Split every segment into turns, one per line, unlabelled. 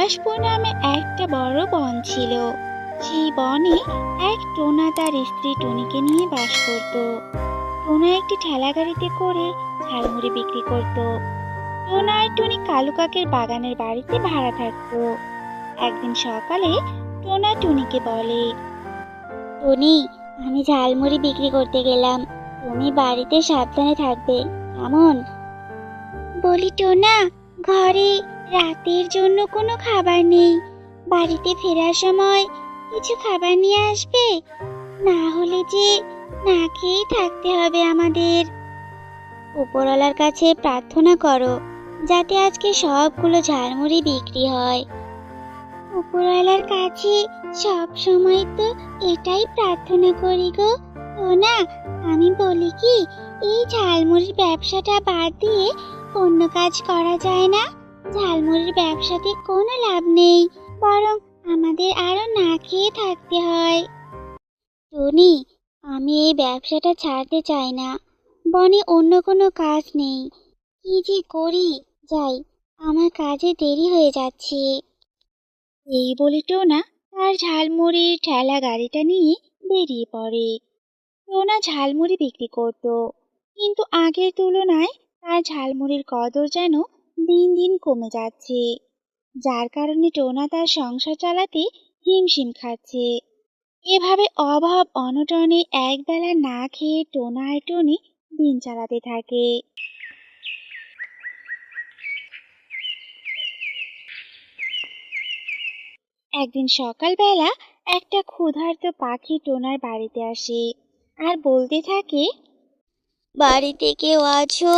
পলাশপুর নামে একটা বড় বন ছিল। সেই বনে এক টোনা তার স্ত্রী টুনিকে নিয়ে বাস করত। টোনা একটি ঠেলা গাড়িতে করে ঝালমুড়ি বিক্রি করত। টোনা আর টুনি কালু কাকের বাগানের বাড়িতে ভাড়া থাকতো। একদিন সকালে টোনা টুনিকে বলে, টুনি, আমি ঝালমুড়ি বিক্রি করতে গেলাম, তুমি বাড়িতে সাবধানে থাকবে, কেমন? বলি, টোনা, ঘরে রাতের জন্য কোনো খাবার নেই, বাড়িতে ফেরার সময় কিছু খাবার নিয়ে আসবে, না হলে যে না খেয়েই থাকতে হবে আমাদের। উপরওয়ালার কাছে প্রার্থনা করো যাতে আজকে সবগুলো ঝালমুড়ি বিক্রি হয়। উপরওয়ালার কাছে সব সময় তো এটাই প্রার্থনা করি গো। টোনা, আমি বলি কি, এই ঝালমুড়ির ব্যবসাটা বাদ দিয়ে অন্য কাজ করা যায় না? ঝালমুড়ির ব্যবসাতে কোনো লাভ নেই, বরং আমাদের আরো না খেয়ে থাকতে হয়। টনি, আমি এই ব্যবসাটা ছাড়তে চাই না, বনে অন্য কোনো কাজ নেই, কি যে করি, যাই, আমার কাজে দেরি হয়ে যাচ্ছে। এই বলে টোনা তার ঝালমুড়ির ঠেলা গাড়িটা নিয়ে বেরিয়ে পড়ে। টোনা ঝালমুড়ি বিক্রি করত, কিন্তু আগের তুলনায় তার ঝালমুড়ির কদর যেন দিন দিন কমে যাচ্ছে, যার কারণে টোনা তার সংসার চালাতে হিমশিম খাচ্ছে। এভাবে অভাব অনটনে একবেলা না খেয়ে টোনা আর টনি দিন চালাতে থাকে। একদিন সকালবেলা একটা ক্ষুধার্ত পাখি টোনার বাড়িতে আসে আর বলতে থাকে, বাড়িতে কেউ আছো?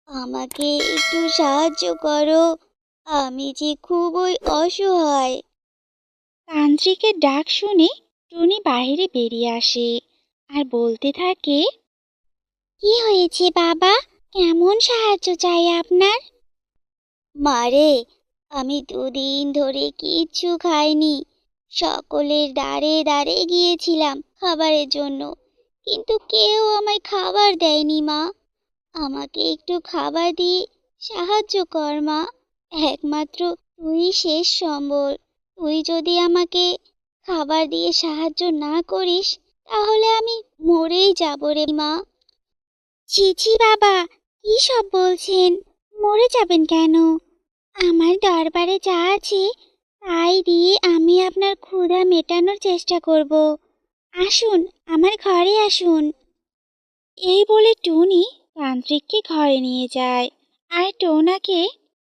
আমাকে একটু সাহায্য করো, আমি যে খুবই অসহায়। তান্ত্রিকের ডাক শুনে টুনি বাইরে বেরিয়ে আসে আর বলতে থাকে, কি হয়েছে বাবা, কেমন সাহায্য চাই আপনার? মারে, আমি দুদিন ধরে কিচ্ছু খাইনি, সকলের দ্বারে দ্বারে গিয়েছিলাম খাবারের জন্য, কিন্তু কেউ আমায় খাবার দেয়নি মা, আমাকে একটু খাবার দিয়ে সাহায্য কর মা, একমাত্র তুই শেষ সম্বল, তুই যদি আমাকে খাবার দিয়ে সাহায্য না করিস তাহলে আমি মরেই যাব রে মা। ছি ছি বাবা, কি সব বলছেন, মরে যাবেন কেন? আমার দরবারে যা আছে তাই দিয়ে আমি আপনার ক্ষুধা মেটানোর চেষ্টা করব, আসুন, আমার ঘরে আসুন। এই বলে টুনি তান্ত্রিককে ঘরে নিয়ে যায় আর টোনাকে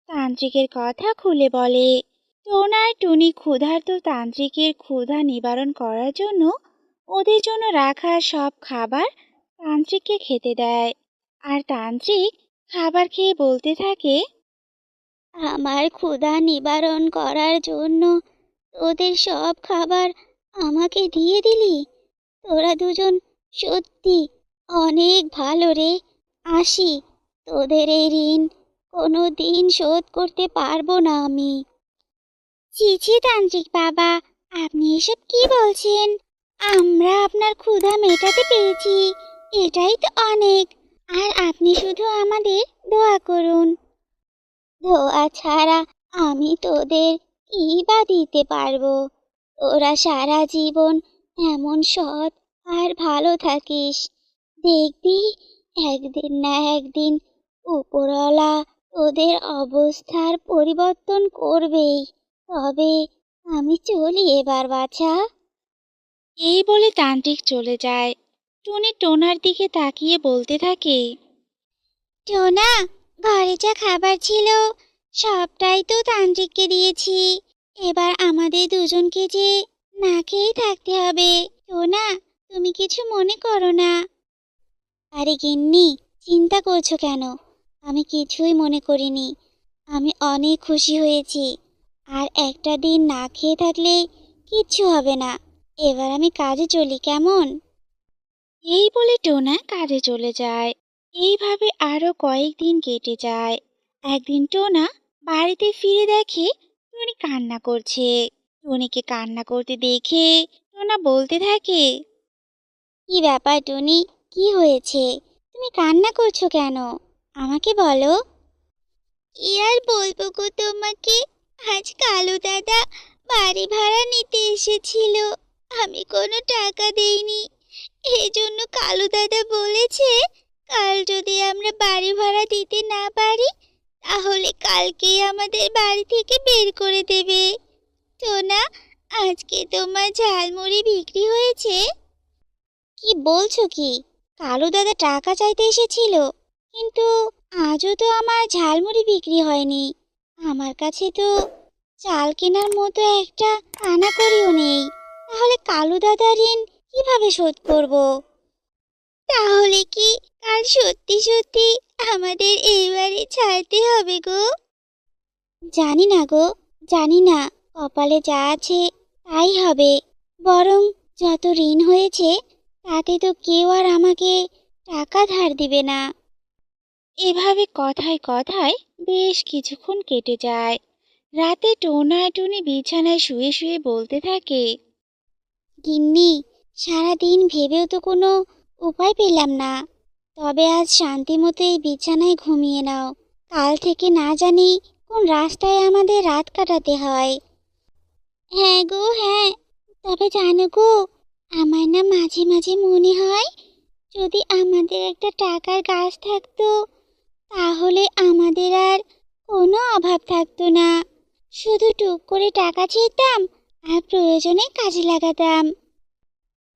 তান্ত্রিকের কথা খুলে বলে। টোনা আর টুনি ক্ষুধার্ত তান্ত্রিকের ক্ষুধা নিবারণ করার জন্য ওদের জন্য রাখা সব খাবার তান্ত্রিককে খেতে দেয়। আর তান্ত্রিক খাবার খেয়ে বলতে থাকে, আমার ক্ষুধা নিবারণ করার জন্য তোদের সব খাবার আমাকে দিয়ে দিলি, তোরা দুজন সত্যি অনেক ভালো রে, আসি, তোদের এই ঋণ কোনো দিন শোধ করতে পারবো না আমি। ছি ছি তান্ত্রিক বাবা, আপনি এসব কি বলছেন? আমরা আপনার ক্ষুধা মেটাতে পেরেছি, এটাই তো অনেক, আর আপনি শুধু আমাদের দোয়া করুন। দোয়া ছাড়া আমি তোদের কি বা দিতে পারবো? তোরা সারা জীবন এমন সৎ আর ভালো থাকিস, দেখবি একদিন না একদিন উপরওয়ালা তোদের অবস্থার পরিবর্তন করবেই। তবে আমি চলি এবার বাছা। এই বলে তান্ত্রিক চলে যায়। টুনি টোনার দিকে তাকিয়ে বলতে থাকে, টোনা, ঘরে যা খাবার ছিল সবটাই তো তান্ত্রিককে দিয়েছি, এবার আমাদের দুজনকে যে না খেয়েই থাকতে হবে। টোনা, তুমি কিছু মনে করো না। আরে গিন্নি, চিন্তা করছো কেন? আমি কিছুই মনে করিনি, আমি অনেক খুশি হয়েছি, আর একটা দিন না খেয়ে থাকলে কিচ্ছু হবে না, এবার আমি কাজে চলি, কেমন? এই বলে টোনা কাজে চলে যায়। এইভাবে আরো কয়েকদিন কেটে যায়। একদিন টোনা বাড়িতে ফিরে দেখে টুনি কান্না করছে। টুনিকে কান্না করতে দেখে টোনা বলতে থাকে, কি ব্যাপার টুনি, কি হয়েছে, তুমি কান্না করছো কেন? আমাকে বলো। কি আর বলবো গো তোমাকে, আজ কালু দাদা বাড়ি ভাড়া নিতে এসেছিল, আমি কোনো টাকা দেইনি। এজন্য কালু দাদা বলেছে কাল যদি আমরা বাড়ি ভাড়া দিতে না পারি তাহলে কালকেই আমাদের বাড়ি থেকে বের করে দেবে। টোনা, আজকে তোমার ঝালমুড়ি বিক্রি হয়েছে? কি বলছো কি? কালু দাদা টাকা চাইতে এসেছিল, কিন্তু আজও তো আমার ঝালমুড়ি বিক্রি হয়নি। আমার কাছে তো চাল কেনার মতো একটা কানাকড়িও নেই। তাহলে কালু দাদার ঋণ কিভাবে শোধ করব? তাহলে কি কাল সত্যি সত্যি আমাদের এই বাড়ি ছাড়তে হবে গো? জানি না গো, জানি না। কপালে যা আছে তাই হবে। বরং যত ঋণ হয়েছে তাতে তো কেউ আর আমাকে টাকা ধার দিবে না। এভাবে কথায় কথায় বেশ কিছুক্ষণ কেটে যায়। রাতে টোনা আর টুনি বিছানায় শুয়ে শুয়ে বলতে থাকে, গিন্নি, সারাদিন ভেবেও তো কোনো উপায় পেলাম না। তবে আজ শান্তি মতো এই বিছানায় ঘুমিয়ে নাও। কাল থেকে না জানি কোন রাস্তায় আমাদের রাত কাটাতে হয়। হ্যাঁ গো হ্যাঁ, তবে জানো গো, আমার না মাঝে মাঝে মনে হয় যদি আমাদের একটা টাকার গাছ থাকতো তাহলে আমাদের আর কোনো অভাব থাকতো না। শুধু টুক করে টাকা চেতাম আর প্রয়োজনে কাজে লাগাতাম।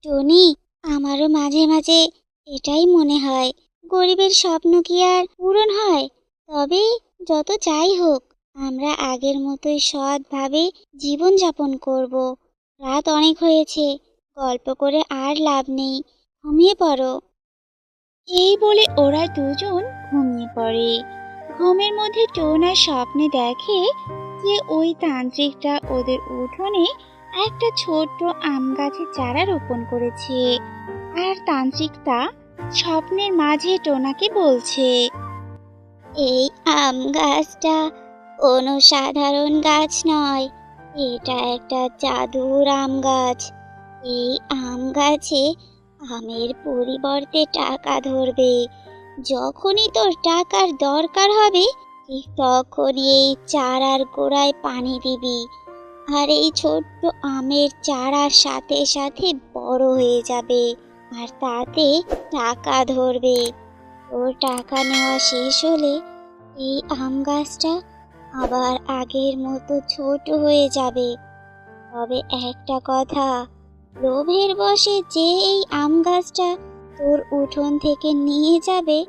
টনি, আমারও মাঝে মাঝে এটাই মনে হয়। গরিবের স্বপ্ন কি আর পূরণ হয়? তবে যত যাই হোক, আমরা আগের মতোই সৎভাবে জীবনযাপন করব। রাত অনেক হয়েছে, গল্প করে আর লাভ নেই। ঘুমিয়ে পড়ো। এই বলে ওরা দুজন ঘুমিয়ে পড়ে। ঘুমের মধ্যে টোনা স্বপ্নে দেখে যে ওই তান্ত্রিকটা ওদের উঠোনে একটা ছোট্ট আম গাছের চারা রোপণ করেছে। আর তান্ত্রিকটা স্বপ্নের মাঝে টোনাকে বলছে, এই আম গাছটা কোনো সাধারণ গাছ নয়, এটা একটা জাদুর আম গাছ। এই আম গাছে আমের পরিবর্তে টাকা ধরবে। যখনই তোর টাকার দরকার হবে ঠিক তখনই এই চারার গোড়ায় পানি দিবি, আর এই ছোট্ট আমের চারার সাথে সাথে বড় হয়ে যাবে, আর তাতে টাকা ধরবে। তোর টাকা নেওয়া শেষ হলে এই আম গাছটা আবার আগের মতো ছোট হয়ে যাবে। তবে একটা কথা, লোভের বশে যে এই আম গাছটা তোর উঠোন থেকে নিয়ে যাবে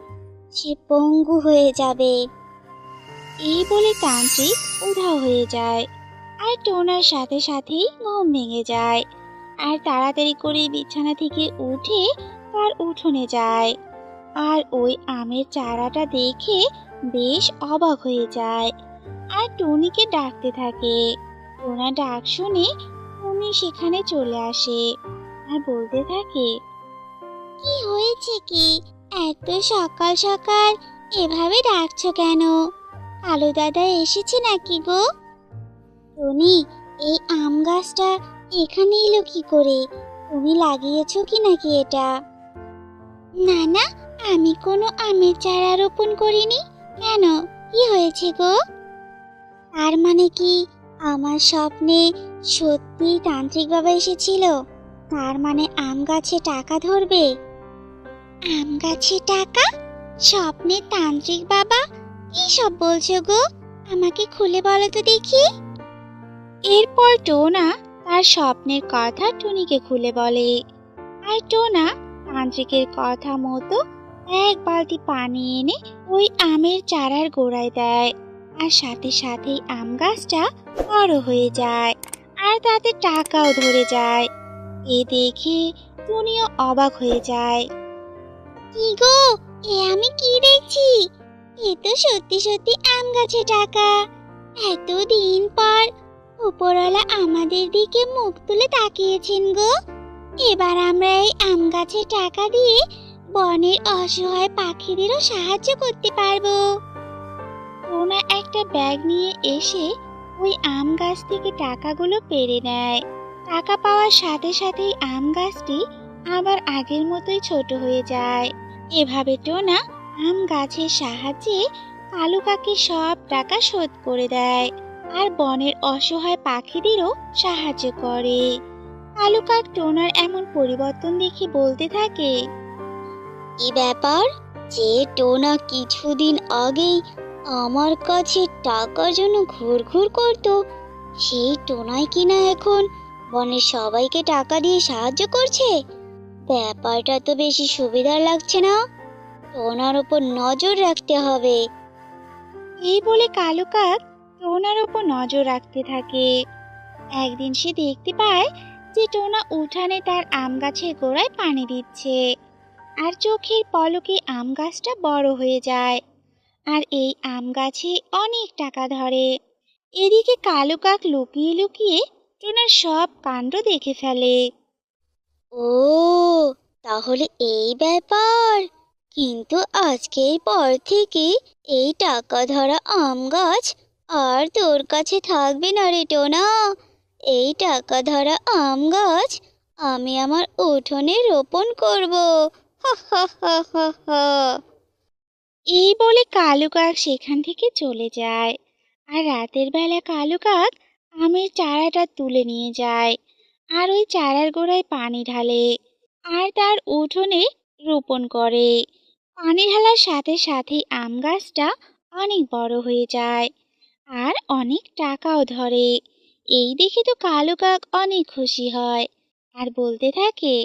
সে পঙ্গু হয়ে যাবে। এই বলে তান্ত্রিক উধাও হয়ে যায়। আর টোনার সাথে সাথেই ঘুম ভেঙে যায়। আর তাড়াতাড়ি করে বিছানা থেকে উঠে তার উঠোনে যায়। আর ওই আমের চারাটা দেখে বেশ অবাক হয়ে যায়। আর টুনিকে ডাকতে থাকে। টোনা ডাক শুনে টুনি সেখানে চলে আসে আর বলতে থাকে, কি হয়েছে কি? এত সকাল সকাল এভাবে ডাকছো কেন? কালু দাদা এসেছে নাকি গো? টনি, এই আম গাছটা এখানে এলো কি করে? তুমি লাগিয়েছো কি নাকি এটা? না না, আমি কোনো আমের চারা রোপণ করিনি। কেন, কি হয়েছে গো? তার মানে কি আমার স্বপ্নে সত্যি তান্ত্রিক বাবা এসেছিল? তার মানে আম গাছে টাকা ধরবে? আম গাছে টাকা? স্বপ্নে তান্ত্রিক বাবা? কি সব বলছো গো? আমাকে খুলে বলো তো দেখি। এরপর টোনা তার স্বপ্নের কথা টুনিকে খুলে বলে। আর টোনা তান্ত্রিকের কথা মতো এক বালতি পানি এনে ওই আমের চারার গোড়ায় দেয়। আর সাথে সাথেই আম গাছটা বড় হয়ে যায় আর তাতে টাকাও ধরে যায়। এ দেখে টুনিও অবাক হয়ে যায়। কি গো, এ আমি কি দেখছি? এ তো সত্যি সত্যি আম গাছে টাকা। এতদিন পর উপরওয়ালা আমাদের দিকে মুখ তুলে তাকিয়েছেন গো। এবার আমরা এই আম গাছে টাকা দিয়ে বনের অসহায় পাখিদেরও সাহায্য করতে পারবো। টোনা একটা ব্যাগ নিয়ে এসে ওই আম গাছ থেকে টাকাগুলো পেড়ে নেয়। টাকা পাওয়ার সাথে সাথেই আম গাছটি আবার আগের মতোই ছোট হয়ে যায়। এভাবে টোনা আম গাছের সাহায্যে কালু কাকের সব টাকা শোধ করে দেয়। আর বনের অসহায় পাখিদেরও সাহায্য করে। কালু কাক টোনার এমন পরিবর্তন দেখে বলতে থাকে,
কি ব্যাপার, যে টোনা কিছুদিন আগেই আমার কাছে টাকার জন্য ঘুরঘুর করতো, সেই টোনাই কিনা এখন বনের সবাইকে টাকা দিয়ে সাহায্য করছে। ব্যাপারটা তো বেশি সুবিধার লাগছে না। টোনার উপর নজর রাখতে হবে।
এই বলে কালু কাক টোনার উপর নজর রাখতে থাকে। একদিন সে দেখতে পায় যে টোনা উঠানে তার আম গাছের গোড়ায় পানি দিচ্ছে, আর চোখের পলকে আম গাছটা বড় হয়ে যায়, আর এই আম গাছে অনেক টাকা ধরে। এদিকে কালু কাক লুকিয়ে লুকিয়ে টোনার সব কাণ্ড দেখে ফেলে।
ও, তাহলে এই ব্যাপার। কিন্তু আজকের পর থেকে এই টাকা ধরা আম গাছ আর তোর কাছে থাকবে না রে টোনা। এই টাকা ধরা আম গাছ আমি আমার উঠোনে রোপণ করব। হা হা হা হা হা।
এই বলে কালু কাক সেখান থেকে চলে যায়। আর রাতের বেলা কালু কাক আমের চারাটা তুলে নিয়ে যায়, আর ওই চারার গোড়ায় পানি ঢালে, আর তার উঠোনে রোপণ করে। পানি ঢালার সাথে সাথে আম গাছটা অনেক বড় হয়ে যায়, আর অনেক টাকাও ধরে। এই দেখে তো কালু কাক অনেক খুশি হয়, আর বলতে থাকে,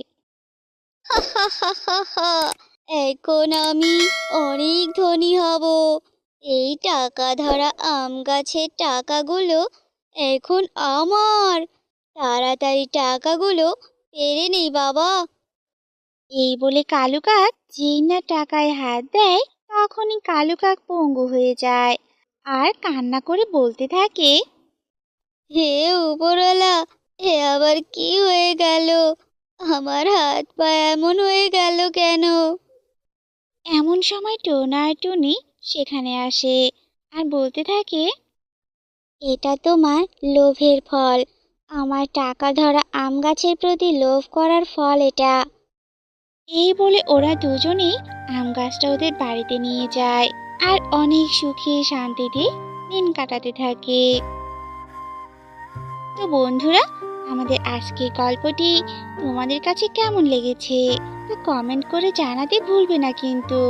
হা হা হা হা হা। এখন আমি অনেক ধনী হব। এই টাকা ধরা আম গাছের টাকাগুলো এখন আমার। তাড়াতাড়ি টাকাগুলো পেরে নেই বাবা।
এই বলে কালু কাক যেই না টাকায় হাত দেয়, তখনই কালু কাক পঙ্গু হয়ে যায়, আর কান্না করে বলতে থাকে,
হে উপরওয়ালা, হে আবার কি হয়ে গেল? আমার হাত পা এমন হয়ে গেল কেন?
এমন সময় টোনা আর টুনি সেখানে আসে, আর বলতে থাকে,
এটা তোমার লোভের ফল। আমার টাকা ধরা আম গাছের প্রতি লোভ করার ফল এটা।
এই বলে ওরা দুজনেই আম গাছটা ওদের বাড়িতে নিয়ে যায়, আর অনেক সুখে শান্তিতে দিন কাটাতে থাকে। তো বন্ধুরা, আমাদের আজকের গল্পটি তোমাদের কাছে কেমন লেগেছে তা কমেন্ট করে জানাতে ভুলবে না কিন্তু।